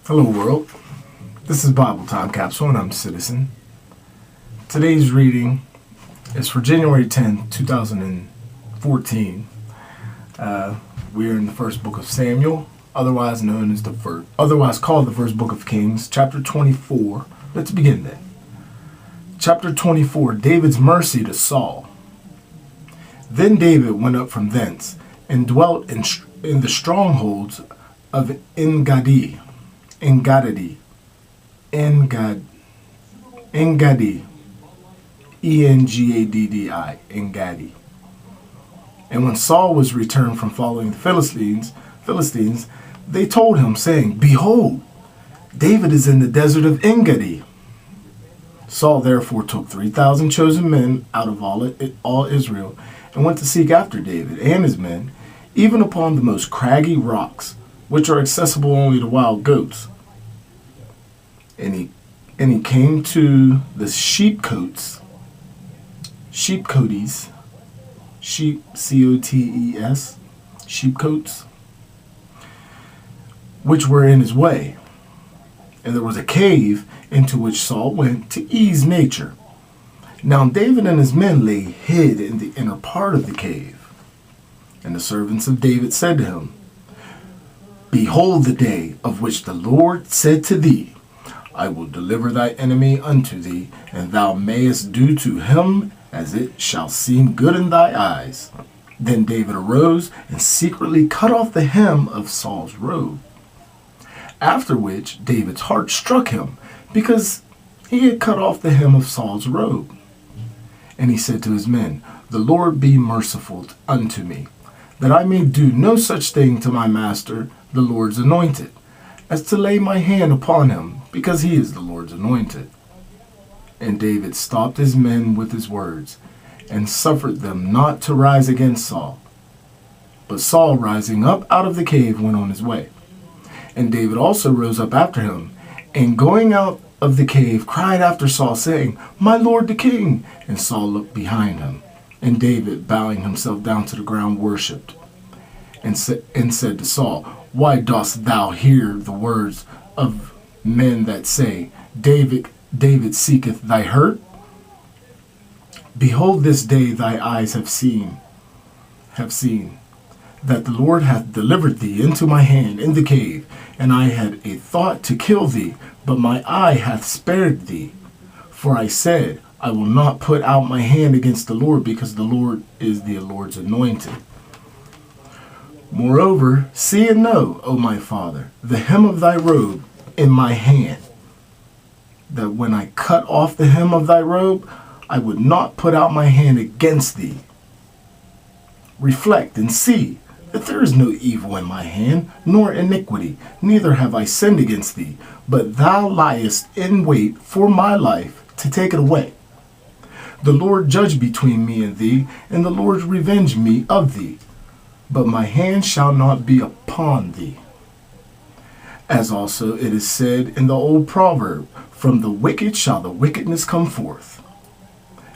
Hello world, this is Bible Time Kapsule and I'm Citizen. Today's reading is for January 10th, 2014. We are in the first book of Samuel, otherwise called the first book of Kings, chapter 24. Let's begin then. Chapter 24, David's mercy to Saul. Then David went up from thence and dwelt in the strongholds of Engadi, Engaddi, Engaddi, Engaddi. And when Saul was returned from following the Philistines, they told him, saying, Behold, David is in the desert of Engaddi. Saul therefore took 3,000 chosen men out of all Israel, and went to seek after David and his men, even upon the most craggy rocks, which are accessible only to wild goats. And he came to the sheepcotes, sheepcotes, sheepcotes, which were in his way. And there was a cave into which Saul went to ease nature. Now David and his men lay hid in the inner part of the cave. And the servants of David said to him, Behold the day of which the Lord said to thee, I will deliver thy enemy unto thee, and thou mayest do to him as it shall seem good in thy eyes. Then David arose and secretly cut off the hem of Saul's robe. After which David's heart struck him, because he had cut off the hem of Saul's robe. And he said to his men, The Lord be merciful unto me, that I may do no such thing to my master, the Lord's anointed, as to lay my hand upon him, because he is the Lord's anointed. And David stopped his men with his words, and suffered them not to rise against Saul. But Saul, rising up out of the cave, went on his way. And David also rose up after him, and going out of the cave, cried after Saul, saying, My lord the king. And Saul looked behind him, and David, bowing himself down to the ground, worshipped, and said to Saul, Why dost thou hear the words of men that say, David seeketh thy hurt? Behold, this day thy eyes have seen, that the Lord hath delivered thee into my hand in the cave, and I had a thought to kill thee, but my eye hath spared thee. For I said, I will not put out my hand against the Lord, because the Lord is the Lord's anointed. Moreover, see and know, O my father, the hem of thy robe in my hand, that when I cut off the hem of thy robe, I would not put out my hand against thee. Reflect and see that there is no evil in my hand, nor iniquity, neither have I sinned against thee, but thou liest in wait for my life to take it away. The Lord judge between me and thee, and the Lord revenge me of thee, but my hand shall not be upon thee. As also it is said in the old proverb, From the wicked shall the wickedness come forth.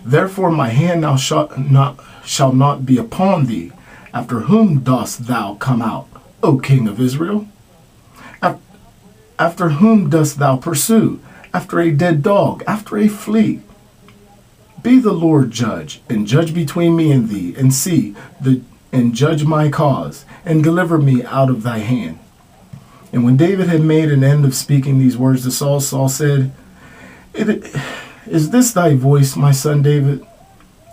Therefore my hand now shall not be upon thee. After whom dost thou come out, O King of Israel? After whom dost thou pursue? After a dead dog, after a flea? Be the Lord judge, and judge between me and thee, and and judge my cause, and deliver me out of thy hand. And when David had made an end of speaking these words to Saul, Saul said, Is this thy voice, my son David?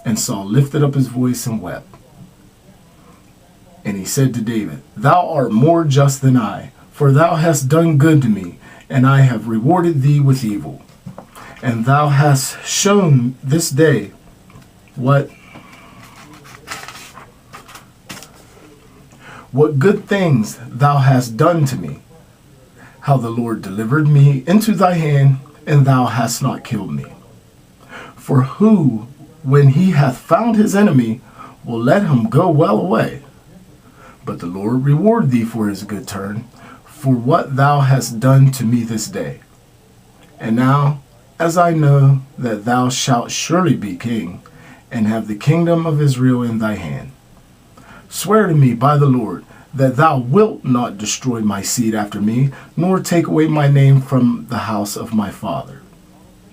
And Saul lifted up his voice and wept. And he said to David, Thou art more just than I, for thou hast done good to me, and I have rewarded thee with evil. And thou hast shown this day what good things thou hast done to me, how the Lord delivered me into thy hand, and thou hast not killed me. For who, when he hath found his enemy, will let him go well away? But the Lord reward thee for his good turn, for what thou hast done to me this day. And now, as I know that thou shalt surely be king, and have the kingdom of Israel in thy hand, swear to me by the Lord that thou wilt not destroy my seed after me, nor take away my name from the house of my father.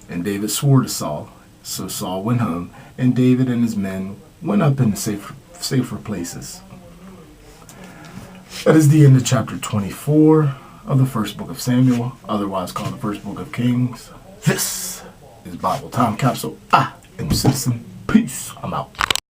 And David swore to Saul. So Saul went home, and David and his men went up into safer places. That is the end of chapter 24 of the first book of Samuel, otherwise called the first book of Kings. This is Bible Time Capsule. I am Citizen. Peace. I'm out.